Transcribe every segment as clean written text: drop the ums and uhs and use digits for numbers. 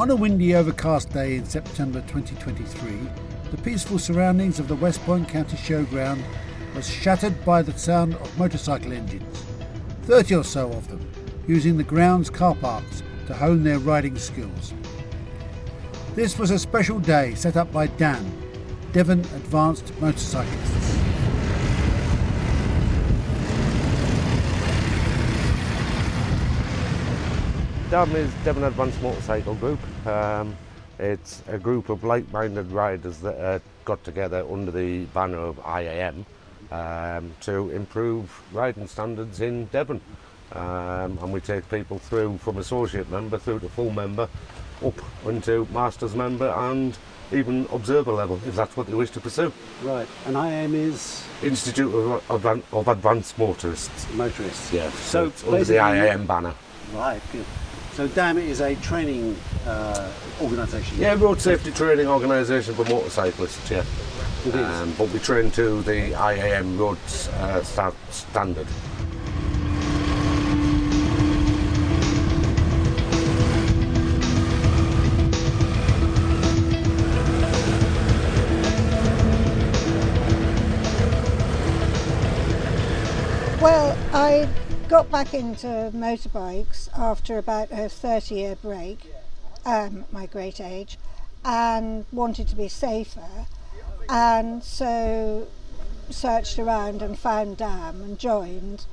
On a windy, overcast day in September 2023, the peaceful surroundings of the Westpoint County Showground was shattered by the sound of motorcycle engines, 30 or so of them, using the ground's car parks to hone their riding skills. This was a special day set up by Devon Advanced Motorcyclists. DAM is Devon Advanced Motorcycle Group. It's a group of like-minded riders that got together under the banner of IAM to improve riding standards in Devon. And we take people through from associate member through to full member, up into master's member and even observer level, if that's what they wish to pursue. Right, and IAM is? Institute of Advanced Motorists. Motorists. Yeah, so it's under the IAM banner. Right, good. So DAM is a training organisation? Yeah, road safety training organisation for motorcyclists, yeah. It is. But we train to the IAM road standard. Well, I got back into motorbikes after about a 30-year break, my great age, and wanted to be safer, and so searched around and found DAM and joined,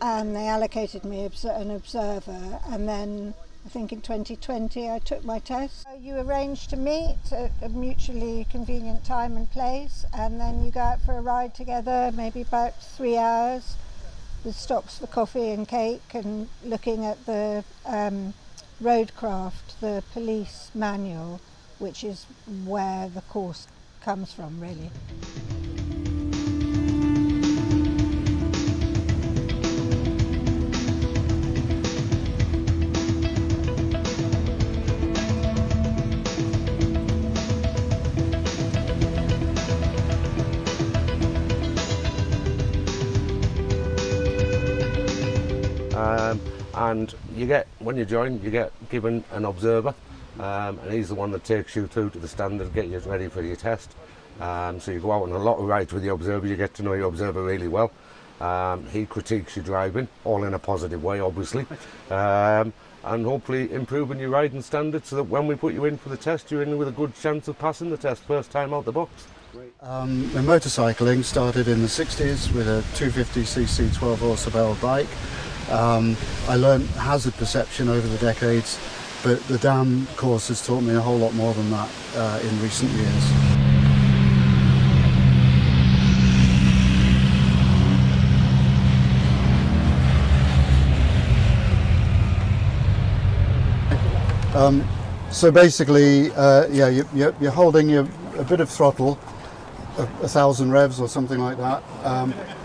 and they allocated me an observer, and then I think in 2020 I took my test. You arrange to meet at a mutually convenient time and place, and then you go out for a ride together, maybe about 3 hours, with stops for coffee and cake, and looking at the roadcraft, the police manual, which is where the course comes from, really. And you get, when you join, you get given an observer, and he's the one that takes you through to the standard, get you ready for your test. So you go out on a lot of rides with the observer, you get to know your observer really well. He critiques your driving, all in a positive way, obviously, and hopefully improving your riding standards so that when we put you in for the test, you're in with a good chance of passing the test first time out the box. My motorcycling started in the 60s with a 250cc 12 horsepower bike. I learned hazard perception over the decades, but the DAM course has taught me a whole lot more than that in recent years. So basically, you're holding a bit of throttle, 1,000 revs or something like that,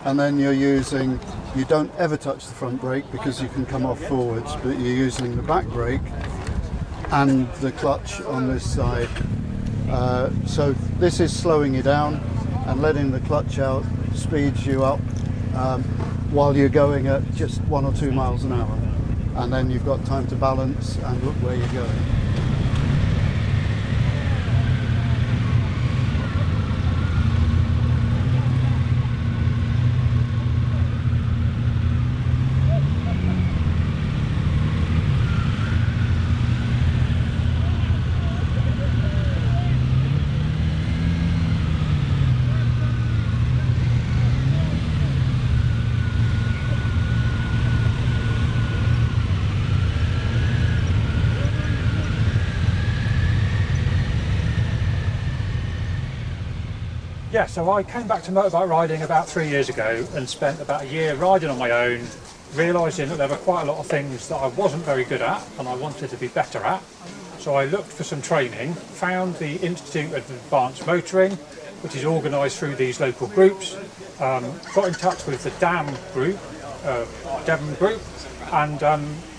and then you don't ever touch the front brake because you can come off forwards, but you're using the back brake and the clutch on this side. So this is slowing you down, and letting the clutch out speeds you up while you're going at just 1 or 2 miles an hour, and then you've got time to balance and look where you're going. Yeah, so I came back to motorbike riding about 3 years ago and spent about a year riding on my own, realising that there were quite a lot of things that I wasn't very good at and I wanted to be better at. So I looked for some training, found the Institute of Advanced Motoring, which is organised through these local groups, got in touch with the DAM group, Devon group, and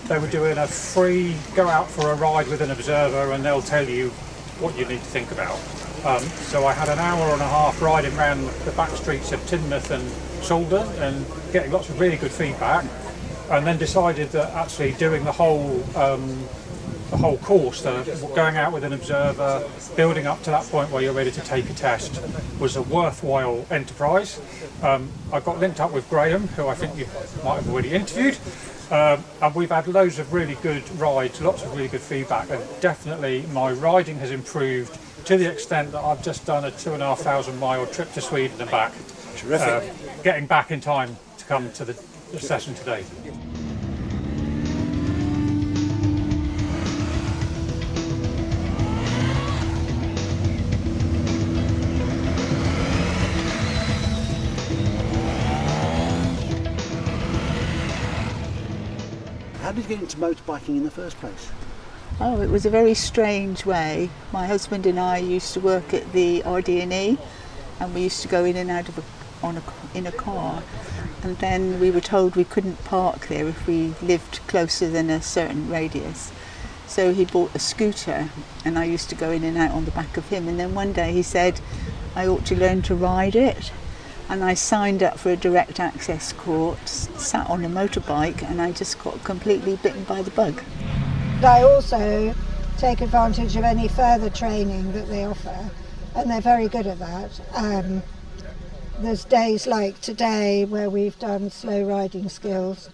they were doing a free go out for a ride with an observer, and they'll tell you what you need to think about. So I had an hour and a half riding around the back streets of Teignmouth and Salden and getting lots of really good feedback, and then decided that actually doing the whole the whole course, going out with an observer, building up to that point where you're ready to take a test, was a worthwhile enterprise. I got linked up with Graham, who I think you might have already interviewed, and we've had loads of really good rides, lots of really good feedback, and definitely my riding has improved to the extent that I've just done a 2,500 mile trip to Sweden and back. Terrific. Getting back in time to come to the session today. How did you get into motorbiking in the first place? Oh, it was a very strange way. My husband and I used to work at the RD&E, and we used to go in and out of in a car, and then we were told we couldn't park there if we lived closer than a certain radius. So he bought a scooter, and I used to go in and out on the back of him, and then one day he said I ought to learn to ride it, and I signed up for a direct access course, sat on a motorbike, and I just got completely bitten by the bug. I also take advantage of any further training that they offer, and they're very good at that. There's days like today where we've done slow riding skills,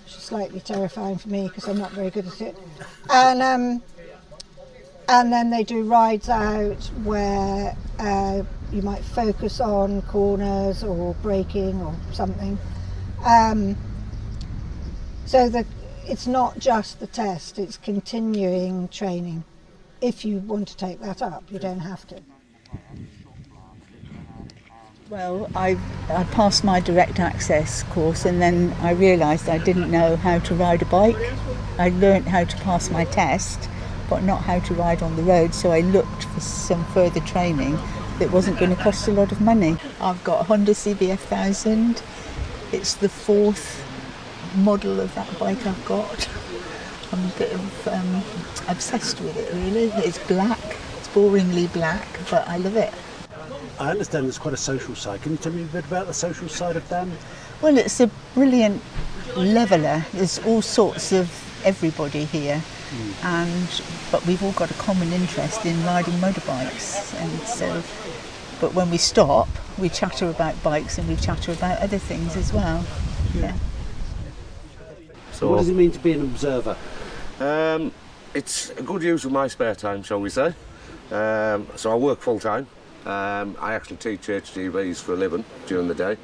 which is slightly terrifying for me because I'm not very good at it. And then they do rides out where you might focus on corners or braking or something. So it's not just the test, it's continuing training. If you want to take that up, you don't have to. Well, I passed my direct access course, and then I realised I didn't know how to ride a bike. I learnt how to pass my test, but not how to ride on the road, so I looked for some further training that wasn't going to cost a lot of money. I've got a Honda CBF 1000. It's the fourth model of that bike I've got. I'm a bit of obsessed with it, really. It's black, it's boringly black, but I love it. I understand there's quite a social side. Can you tell me a bit about the social side of DAM? Well, it's a brilliant leveller. There's all sorts of everybody here, but we've all got a common interest in riding motorbikes, and so. But when we stop, we chatter about bikes and we chatter about other things as well. Yeah. So what does it mean to be an observer? It's a good use of my spare time, shall we say. So I work full time. I actually teach HGVs for a living during the day,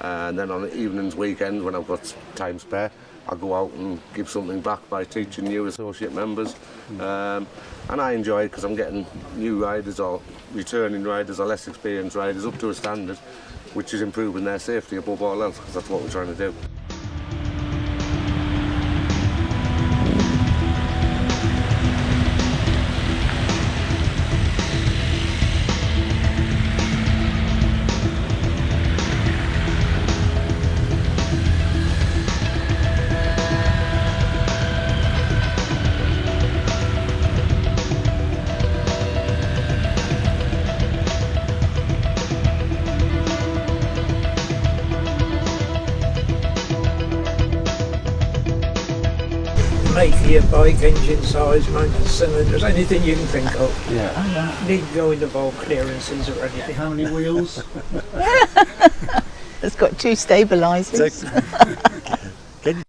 and then on the evenings, weekends, when I've got time spare, I go out and give something back by teaching new associate members. And I enjoy it because I'm getting new riders or returning riders or less experienced riders up to a standard which is improving their safety above all else, because that's what we're trying to do. Make for your bike, engine size, amount of cylinders, anything you can think of. Yeah. Need to go into vault clearances or anything. How many wheels? It's got 2 stabilisers.